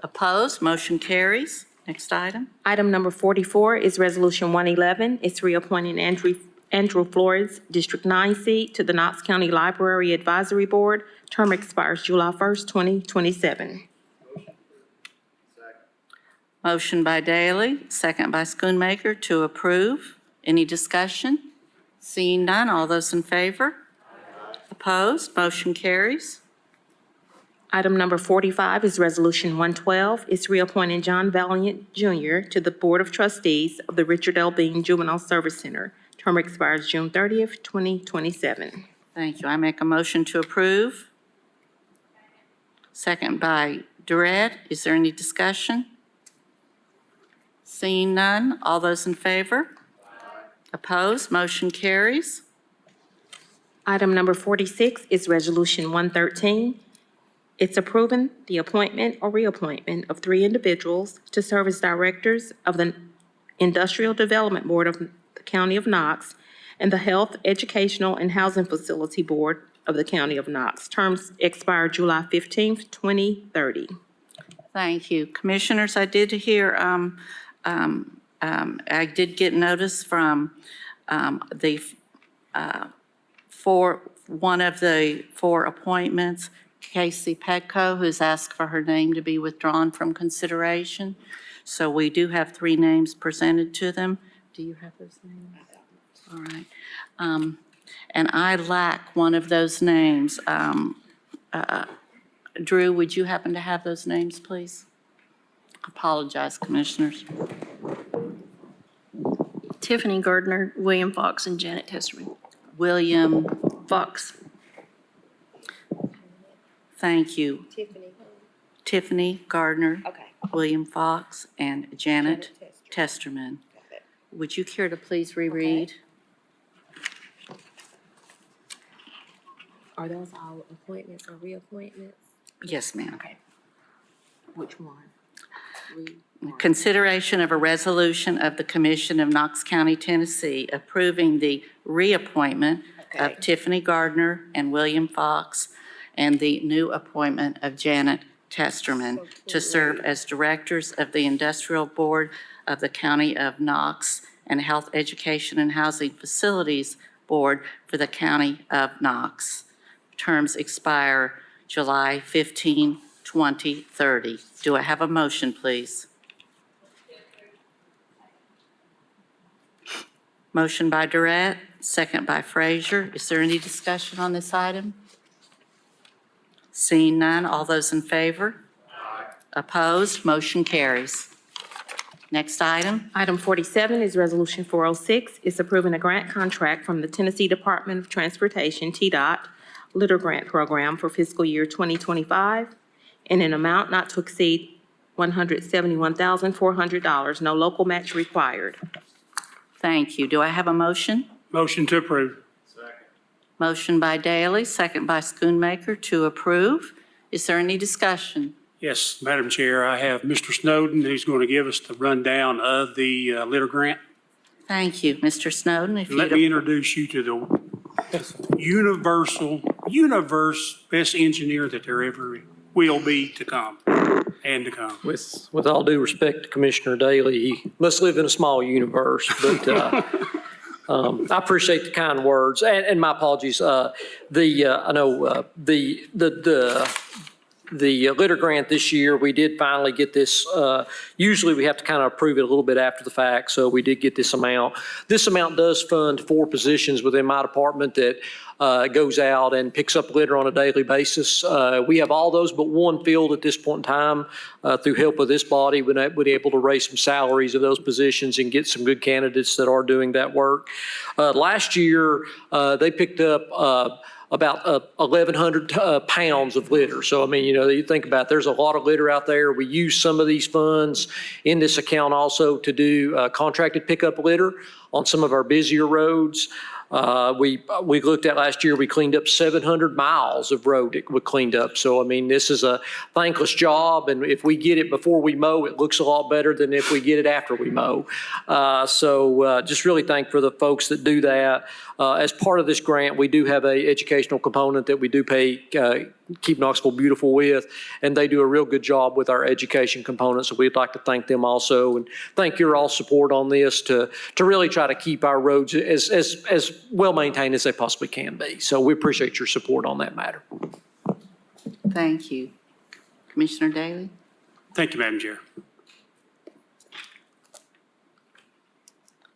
Opposed? Motion carries. Next item. Item number 44 is Resolution 111. It's reappointing Andrew Flores, District 9 seat, to the Knox County Library Advisory Board. Term expires July 1st, 2027. Motion by Daley, second by Schoonmaker to approve. Any discussion? Seeing none, all those in favor? Opposed? Motion carries. Item number 45 is Resolution 112. It's reappointing John Valiant Jr. to the Board of Trustees of the Richard L. Bean Juvenile Service Center. Term expires June 30th, 2027. Thank you. I make a motion to approve. Second by Durrett. Is there any discussion? Seeing none, all those in favor? Opposed? Motion carries. Item number 46 is Resolution 113. It's approving the appointment or reappointment of 3 individuals to serve as directors of the Industrial Development Board of the County of Knox and the Health, Educational, and Housing Facility Board of the County of Knox. Terms expire July 15th, 2030. Thank you. Commissioners, I did hear, I did get notice from one of the 4 appointments, Casey Petco, who's asked for her name to be withdrawn from consideration. So we do have 3 names presented to them. Do you have those names? All right. And I lack one of those names. Drew, would you happen to have those names, please? Apologize, Commissioners. Tiffany Gardner, William Fox, and Janet Testerman. William, Fox. thank you. Tiffany Gardner. Okay. William Fox, and Janet Testerman. Would you care to please reread? Are those all appointments or reappointments? Yes, ma'am. Okay. Which one? Consideration of a resolution of the Commission of Knox County, Tennessee, approving the reappointment of Tiffany Gardner and William Fox, and the new appointment of Janet Testerman to serve as directors of the Industrial Board of the County of Knox and Health, Education, and Housing Facilities Board for the County of Knox. Terms expire July 15, 2030. Do I have a motion, please? Motion by Durrett, second by Frazier. Is there any discussion on this item? Seeing none, all those in favor? Opposed? Motion carries. Next item. Item 47 is Resolution 406. It's approving a grant contract from the Tennessee Department of Transportation, TDOT, Litter Grant Program for fiscal year 2025 in an amount not to exceed $171,400. No local match required. Thank you. Do I have a motion? Motion to approve. Motion by Daly, second by Schoonmaker to approve. Is there any discussion? Yes, Madam Chair, I have Mr. Snowden, who's going to give us the rundown of the litter grant. Thank you, Mr. Snowden. If Let me you'd, introduce you to the universe best engineer that there ever will be to come and to come. With all due respect to Commissioner Daly, he must live in a small universe, but I appreciate the kind words, and my apologies. I know the litter grant this year, we did finally get this. Usually we have to kind of approve it a little bit after the fact, so we did get this amount. This amount does fund 4 positions within my department that goes out and picks up litter on a daily basis. We have all those but one filled at this point in time. Through help of this body, we're able to raise some salaries of those positions and get some good candidates that are doing that work. Last year, they picked up about 1,100 pounds of litter. So, I mean, you think about it, there's a lot of litter out there. We use some of these funds in this account also to do contracted pickup litter on some of our busier roads. We looked at last year, we cleaned up 700 miles of road that we cleaned up. So, I mean, this is a thankless job. And if we get it before we mow, it looks a lot better than if we get it after we mow. Just really thank for the folks that do that. As part of this grant, we do have a educational component that we do pay Keep Knoxville Beautiful with, and they do a real good job with our education component. So we'd like to thank them also, and thank your all support on this to really try to keep our roads as well maintained as they possibly can be. So we appreciate your support on that matter. thank you. Commissioner Daly? Thank you, Madam Chair.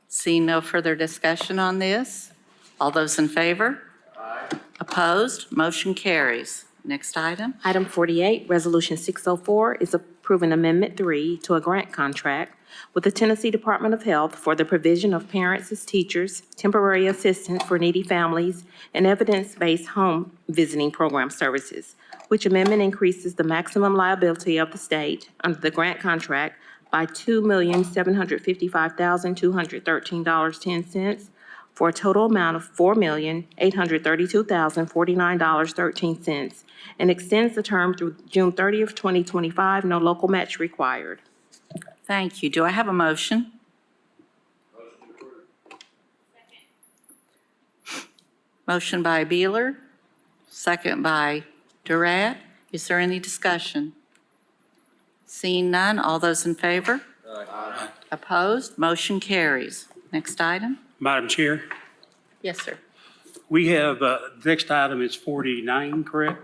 Seeing no further discussion on this, all those in favor? Aye. Opposed? Motion carries. Next item. Item 48, Resolution 604 is approving Amendment 3 to a grant contract with the Tennessee Department of Health for the provision of parents as teachers, temporary assistance for needy families, and evidence-based home visiting program services, which amendment increases the maximum liability of the state under the grant contract by $2,755,213.10 for a total amount of $4,832,049.13, and extends the term through June 30th, 2025, no local match required. Thank you. Do I have a motion? Motion by Beeler, second by Durant. Is there any discussion? Seeing none, all those in favor? Aye. Opposed? Motion carries. Next item. Madam Chair, Yes, sir. we have, next item is 49, correct?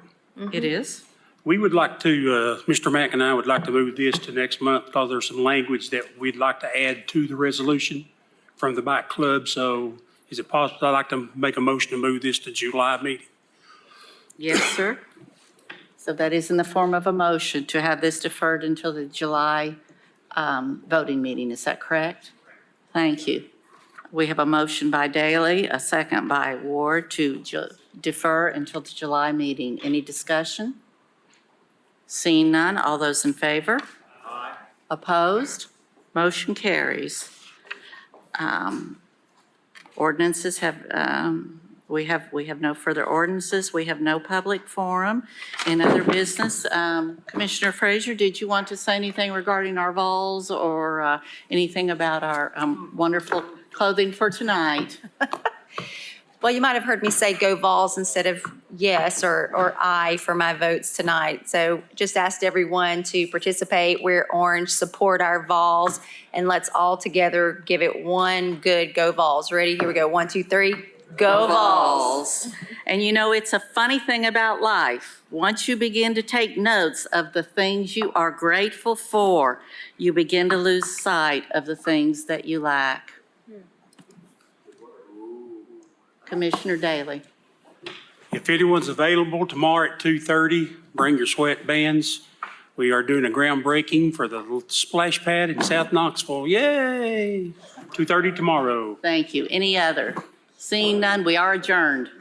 It is. We would like to, Mr. Mack and I would like to move this to next month because there's some language that we'd like to add to the resolution from the bike club. So is it possible, I'd like to make a motion to move this to July meeting? Yes, sir. So that is in the form of a motion to have this deferred until the July voting meeting. Is that correct? Thank you. We have a motion by Daly, a second by Ward to defer until the July meeting. Any discussion? Seeing none, all those in favor? Aye. Opposed? Motion carries. Ordinances have, we have no further ordinances. We have no public forum. In other business, Commissioner Frazier, did you want to say anything regarding our vols or anything about our wonderful clothing for tonight? Well, you might have heard me say go Vols instead of yes or aye for my votes tonight. So just asked everyone to participate, wear orange, support our Vols, and let's all together give it one good go Vols. Ready? Here we go. 1, 2, 3. Go Vols. And you know, it's a funny thing about life. Once you begin to take notes of the things you are grateful for, you begin to lose sight of the things that you lack. Commissioner Daly. If anyone's available tomorrow at 2:30, bring your sweatbands. We are doing a groundbreaking for the splash pad in South Knoxville. Yay! 2:30 tomorrow. Thank you. Any other? Seeing none, we are adjourned.